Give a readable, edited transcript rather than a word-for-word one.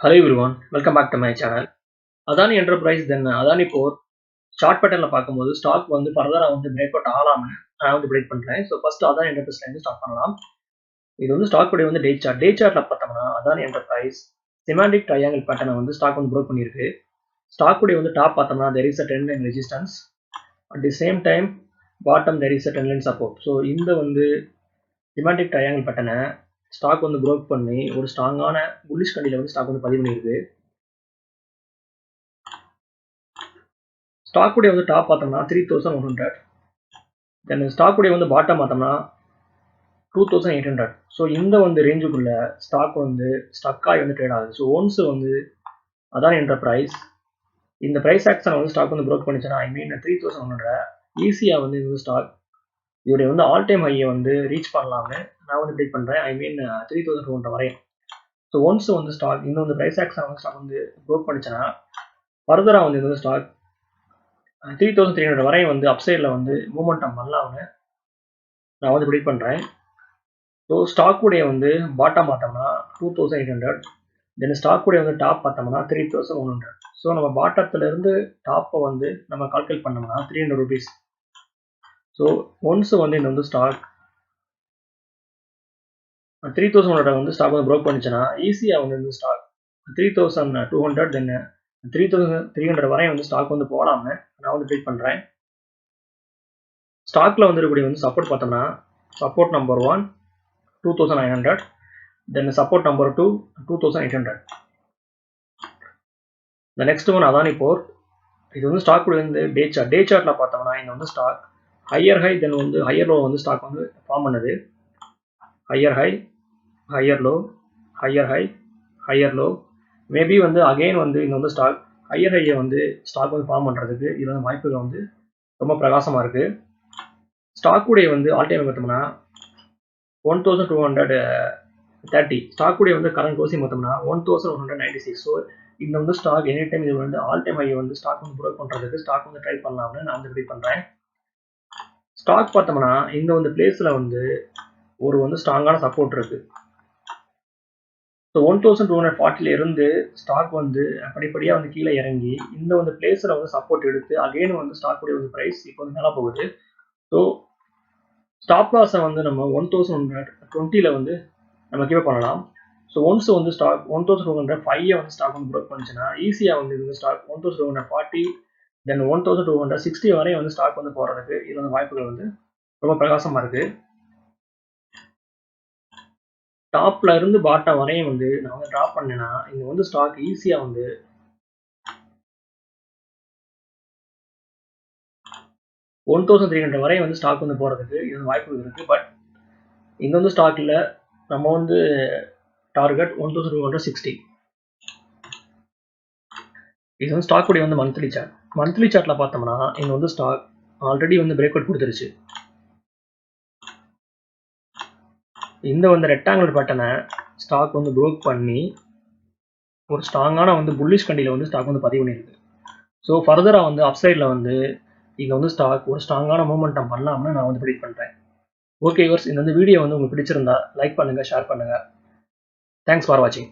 Hello everyone, welcome back to my channel. Adani Enterprise then Adani Port short pattern la paakumbodhu stock vandu further vandu break out aagalaamnu நான் வந்து break பண்றேன். So first Adani Enterprise ல இருந்து start பண்ணலாம். இது வந்து stock உடைய வந்து டே சார்ட்ல பார்த்தோம்னா Adani Enterprise semantic triangle pattern வந்து ஸ்டாக் வந்து broke பண்ணிருக்கு. ஸ்டாக் உடைய வந்து டாப் பார்த்தோம்னா there is a trend line resistance, at the same time bottom there is a trend line support. So இந்த வந்து semantic triangle pattern ஸ்டாக் வந்து broke பண்ணி ஒரு ஸ்ட்ராங்கான bullish கண்டில வந்து ஸ்டாக் வந்து பதிவு பண்ணிருக்கு. ஸ்டாக் உடைய வந்து டாப் பார்த்தோம்னா 3100, தென் ஸ்டாக் உடைய வந்து பாட்டம் பார்த்தோம்னா 2800. ஸோ இந்த வந்து ரேஞ்சுக்குள்ள ஸ்டாக் வந்து ஸ்டக் ஆகி வந்து ட்ரேட் ஆகுது. ஸோ ஒன்ஸ் வந்து அதான் என்டர்பிரைஸ் இந்த ப்ரைஸ் ஆக்ஷன் வந்து ஸ்டாக் வந்து ப்ரோக் பண்ணிச்சுன்னா ஐ மீன் 3100 ஈஸியாக வந்து இந்த ஸ்டாக் இதோடைய வந்து ஆல் டைம் ஹையை வந்து ரீச் பண்ணலாம்னு நான் வந்து ப்ரெடிக்ட் பண்ணுறேன். ஐ மீன் 3200 வரையும். ஸோ ஒன்ஸ் வந்து ஸ்டாக் இந்த வந்து ப்ரைஸ் ஆக்ஷன் வந்து ஸ்டாக் வந்து ப்ரோக் பண்ணிச்சுன்னா ஃபர்தராக வந்து இந்த ஸ்டாக் 3300 வரை வந்து அப்சைடில் வந்து மூமெண்டம் பண்ணலாம்னு நான் வந்து ப்ரெடிக்ட் பண்ணுறேன். ஸோ ஸ்டாக் உடைய வந்து பாட்டம் பார்த்தோம்னா 2800, தென் ஸ்டாக் உடைய வந்து டாப் பார்த்தோம்னா 3100. ஸோ நம்ம பாட்டத்துலேருந்து டாப்பை வந்து நம்ம கால்குலேட் பண்ணோம்னா 300 rupees. ஸோ ஒன்ஸ் வந்து இந்த வந்து ஸ்டாக் 3100 வந்து ஸ்டாக் வந்து ப்ரோக் பண்ணிச்சுன்னா ஈஸியாக வந்து இந்த ஸ்டாக் 3200 தென் 3300 வரை வந்து ஸ்டாக் வந்து போகலாம்னு நான் வந்து ப்ரெடிக்ட் பண்ணுறேன். ஸ்டாக்ல வந்து இருக்கக்கூடிய வந்து சப்போர்ட் பார்த்தோம்னா support number 1 2900, then support number 2 2800. The next one Adani Port. இது வந்து ஸ்டாக் வந்து டே சார்ட்ல பார்த்தோம்னா இந்த வந்து ஸ்டாக் ஹையர் ஹை தென் வந்து ஹையர் லோ வந்து ஸ்டாக் வந்து ஃபார்ம் பண்ணுது. Higher high, higher low, higher high, higher low. Maybe வந்து அகைன் வந்து இந்த வந்து ஸ்டாக் ஹையர் ஹையை வந்து ஸ்டாக் வந்து ஃபார்ம் பண்ணுறதுக்கு இது வந்து வாய்ப்புகள் வந்து ரொம்ப பிரகாசமாக இருக்குது. ஸ்டாக் உடைய வந்து ஆல் டைம் பார்த்தோம்னா 1230, ஸ்டாக் உடைய வந்து கரண்ட் க்ளோசிங் பார்த்தோம்னா 1196. ஸோ இந்த வந்து ஸ்டாக் எனி டைம் இது வந்து ஆல் டைம் ஹை வந்து ஸ்டாக் வந்து ப்ரோக் பண்ணுறதுக்கு ஸ்டாக் வந்து ட்ரை பண்ணலாம்னு நான் வந்து ப்ரெடிக்ட் பண்ணுறேன். ஸ்டாக் பார்த்தோம்னா இந்த வந்து பிளேஸில் வந்து ஒரு வந்து ஸ்ட்ராங்கான சப்போர்ட் இருக்கு. ஸோ 1240 இருந்து ஸ்டாக் வந்து படிப்படியாக வந்து கீழே இறங்கி இந்த வந்து பிளேஸில் வந்து சப்போர்ட் எடுத்து அகைன் வந்து ஸ்டாக் உடைய வந்து ப்ரைஸ் இப்போ வந்து மேலே போகுது. ஸோ ஸ்டாப் லாஸை வந்து நம்ம 1120 வந்து நம்ம கீப் பண்ணலாம். ஸோ ஒன்ஸ் வந்து ஸ்டாக் 1205 வந்து ஸ்டாக் வந்து ப்ரோக் பண்ணிச்சுன்னா ஈஸியாக வந்து இந்த ஸ்டாக் 1240 தென் 1260 வரை வந்து ஸ்டாக் வந்து போகிறதுக்கு இது வந்து வாய்ப்புகள் வந்து ரொம்ப பிரகாசமாக இருக்குது. டாப்ல இருந்து பாட்டம் வரையும் வந்து நான் வந்து ட்ராப் பண்ணேன்னா இங்கே வந்து ஸ்டாக் ஈஸியாக வந்து 1300 வரை வந்து ஸ்டாக் வந்து போகிறதுக்கு இது வந்து வாய்ப்புகள் இருக்குது. பட் இந்த வந்து ஸ்டாக்கில் நம்ம வந்து டார்கெட் 1260. இது வந்து ஸ்டாக் உடைய வந்து மந்த்லி சார்ட்ல பார்த்தோம்னா இந்த வந்து ஸ்டாக் ஆல்ரெடி வந்து பிரேக் அவுட் கொடுத்துருச்சு. இந்த வந்து ரெக்டாங்குலர் பேட்டர்னை ஸ்டாக் வந்து ப்ரோக் பண்ணி ஒரு ஸ்ட்ராங்கான வந்து புல்லிஷ் கண்டியில் வந்து ஸ்டாக் வந்து பதிவு பண்ணியிருக்கு. ஸோ ஃபர்தராக வந்து அப்சைடில் வந்து இங்கே வந்து ஸ்டாக் ஒரு ஸ்ட்ராங்கான மூமெண்டம் பண்ணலாம்னு நான் வந்து ப்ரெடிக்ட் பண்ணுறேன். ஓகே யூவர்ஸ், இந்த வந்து வீடியோ வந்து உங்களுக்கு பிடிச்சிருந்தா லைக் பண்ணுங்கள், ஷேர் பண்ணுங்கள். தேங்க்ஸ் ஃபார் வாட்சிங்.